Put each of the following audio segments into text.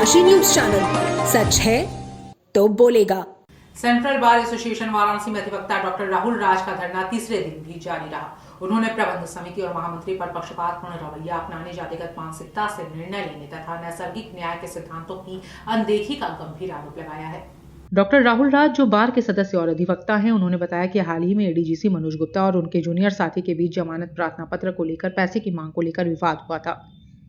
Kashi news channel, सच है तो बोलेगा। सेंट्रल बार एसोसिएशन वाराणसी में अधिवक्ता डॉक्टर राहुल राज का धरना तीसरे दिन भी जारी रहा। उन्होंने प्रबंध समिति और महामंत्री पर पक्षपातपूर्ण रवैया अपनाने, जातिगत मानसिकता से निर्णय लेने तथा नैसर्गिक न्याय के सिद्धांतों की अनदेखी का गंभीर आरोप लगाया है। डॉक्टर राहुल राज जो बार के सदस्य और अधिवक्ता हैं, उन्होंने बताया कि हाल ही में एडीजीसी मनोज गुप्ता और उनके जूनियर साथी के बीच जमानत प्रार्थना पत्र को लेकर पैसे की मांग को लेकर विवाद हुआ था।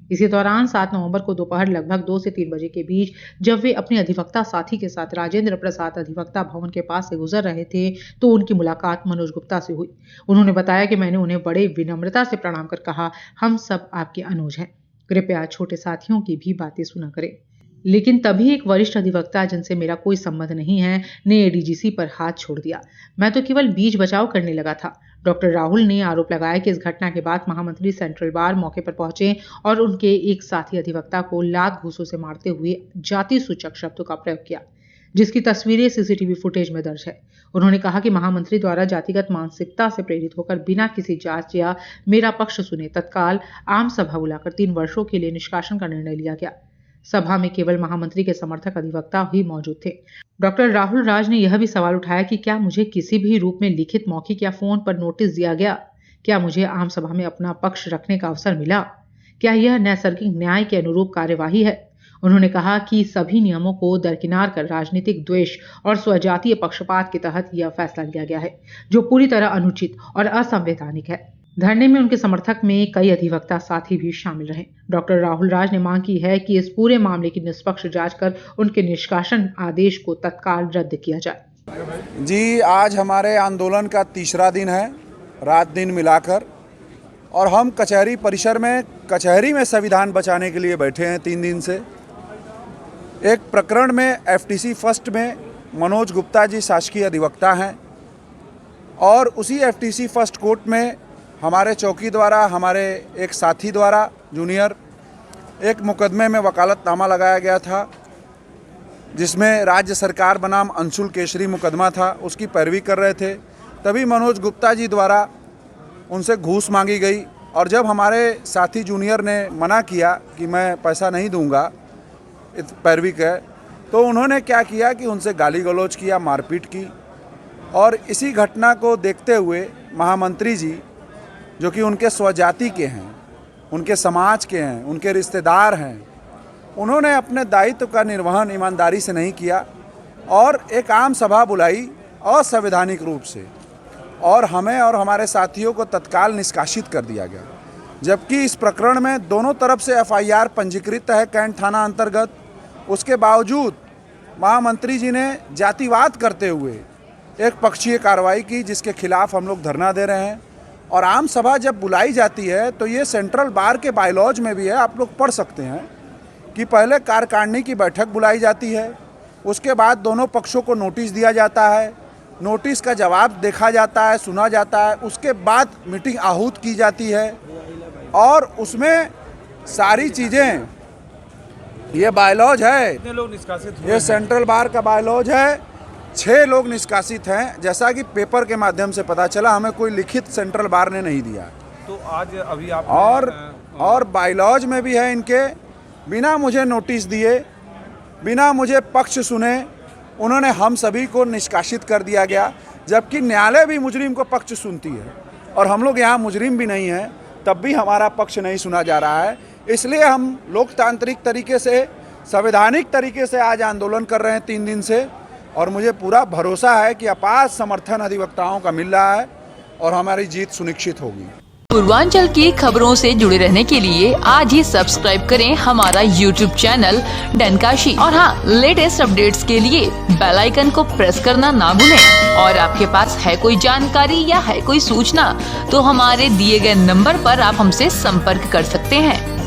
इसी दौरान 7 नवंबर को दोपहर लगभग 2 से 3 बजे के बीच जब वे अपने अधिवक्ता साथी के साथ राजेंद्र प्रसाद अधिवक्ता भवन के पास से गुजर रहे थे तो उनकी मुलाकात मनोज गुप्ता से हुई। उन्होंने बताया कि मैंने उन्हें बड़े विनम्रता से प्रणाम कर कहा, हम सब आपके अनुज हैं, कृपया छोटे साथियों की भी बातें सुना करें। लेकिन तभी एक वरिष्ठ अधिवक्ता, जिनसे मेरा कोई संबंध नहीं है, ने एडीजीसी पर हाथ छोड़ दिया। मैं तो केवल बीच बचाव करने लगा था। डॉक्टर राहुल ने आरोप लगाया कि इस घटना के बाद महामंत्री सेंट्रल बार मौके पर पहुंचे और उनके एक साथी अधिवक्ता को लात घूंसों से मारते हुए जाति सूचक शब्दों का प्रयोग किया, जिसकी तस्वीरें सीसीटीवी फुटेज में दर्ज है। उन्होंने कहा कि महामंत्री द्वारा जातिगत मानसिकता से प्रेरित होकर बिना किसी जांच या मेरा पक्ष सुने तत्काल आम सभा बुलाकर 3 वर्षों के लिए निष्कासन का निर्णय लिया गया। सभा में केवल महामंत्री के समर्थक अधिवक्ता ही मौजूद थे। डॉक्टर राहुल राज ने यह भी सवाल उठाया कि क्या मुझे किसी भी रूप में लिखित, मौखिक या फोन पर नोटिस दिया गया? क्या मुझे आम सभा में अपना पक्ष रखने का अवसर मिला? क्या यह नैसर्गिक न्याय के अनुरूप कार्यवाही है? उन्होंने कहा कि सभी नियमों को दरकिनार कर राजनीतिक द्वेष और स्वजातीय पक्षपात के तहत यह फैसला लिया गया है, जो पूरी तरह अनुचित और असंवैधानिक है। धरने में उनके समर्थक में कई अधिवक्ता साथी भी शामिल रहे। डॉक्टर राहुल राज ने मांग की है कि इस पूरे मामले की निष्पक्ष जांच कर उनके निष्कासन आदेश को तत्काल रद्द किया जाए। जी, आज हमारे आंदोलन का तीसरा दिन है, रात दिन मिलाकर, और हम कचहरी परिसर में कचहरी में संविधान बचाने के लिए बैठे हैं 3 दिन से। एक प्रकरण में एफटीसी फर्स्ट में मनोज गुप्ता जी शासकीय अधिवक्ता हैं और उसी एफटीसी फर्स्ट कोर्ट में हमारे चौकी द्वारा, हमारे एक साथी द्वारा जूनियर, एक मुकदमे में वकालतनामा लगाया गया था जिसमें राज्य सरकार बनाम अंशुल केसरी मुकदमा था, उसकी पैरवी कर रहे थे। तभी मनोज गुप्ता जी द्वारा उनसे घूस मांगी गई और जब हमारे साथी जूनियर ने मना किया कि मैं पैसा नहीं दूंगा पैरवी के, तो उन्होंने क्या किया कि उनसे गाली गलौज किया, मारपीट की। और इसी घटना को देखते हुए महामंत्री जी, जो कि उनके स्वजाति के हैं, उनके समाज के हैं, उनके रिश्तेदार हैं, उन्होंने अपने दायित्व का निर्वहन ईमानदारी से नहीं किया और एक आम सभा बुलाई असंवैधानिक रूप से, और हमें और हमारे साथियों को तत्काल निष्कासित कर दिया गया। जबकि इस प्रकरण में दोनों तरफ से एफआईआर पंजीकृत है कैंट थाना अंतर्गत। उसके बावजूद महामंत्री जी ने जातिवाद करते हुए एक पक्षीय कार्रवाई की, जिसके खिलाफ हम लोग धरना दे रहे हैं। और आम सभा जब बुलाई जाती है तो ये सेंट्रल बार के बायलॉज में भी है, आप लोग पढ़ सकते हैं कि पहले कार्यकारिणी की बैठक बुलाई जाती है, उसके बाद दोनों पक्षों को नोटिस दिया जाता है, नोटिस का जवाब देखा जाता है, सुना जाता है, उसके बाद मीटिंग आहूत की जाती है और उसमें सारी चीज़ें, ये बायलॉज है, कितने लोग निष्कासित हुए? ये सेंट्रल बार का बायलॉज है। 6 लोग निष्कासित हैं, जैसा कि पेपर के माध्यम से पता चला, हमें कोई लिखित सेंट्रल बार ने नहीं दिया। तो आज अभी आप और बायलॉज में भी है इनके, बिना मुझे नोटिस दिए, बिना मुझे पक्ष सुने, उन्होंने हम सभी को निष्कासित कर दिया गया। जबकि न्यायालय भी मुजरिम को पक्ष सुनती है और हम लोग यहाँ मुजरिम भी नहीं हैं, तब भी हमारा पक्ष नहीं सुना जा रहा है। इसलिए हम लोकतांत्रिक तरीके से, संवैधानिक तरीके से आज आंदोलन कर रहे हैं 3 दिन से, और मुझे पूरा भरोसा है कि अपार समर्थन अधिवक्ताओं का मिल रहा है और हमारी जीत सुनिश्चित होगी। पूर्वांचल की खबरों से जुड़े रहने के लिए आज ही सब्सक्राइब करें हमारा YouTube चैनल डनकाशी, और हाँ, लेटेस्ट अपडेट्स के लिए बेल आइकन को प्रेस करना ना भूलें। और आपके पास है कोई जानकारी या है कोई सूचना, तो हमारे दिए गए नंबर पर आप हमसे संपर्क कर सकते हैं।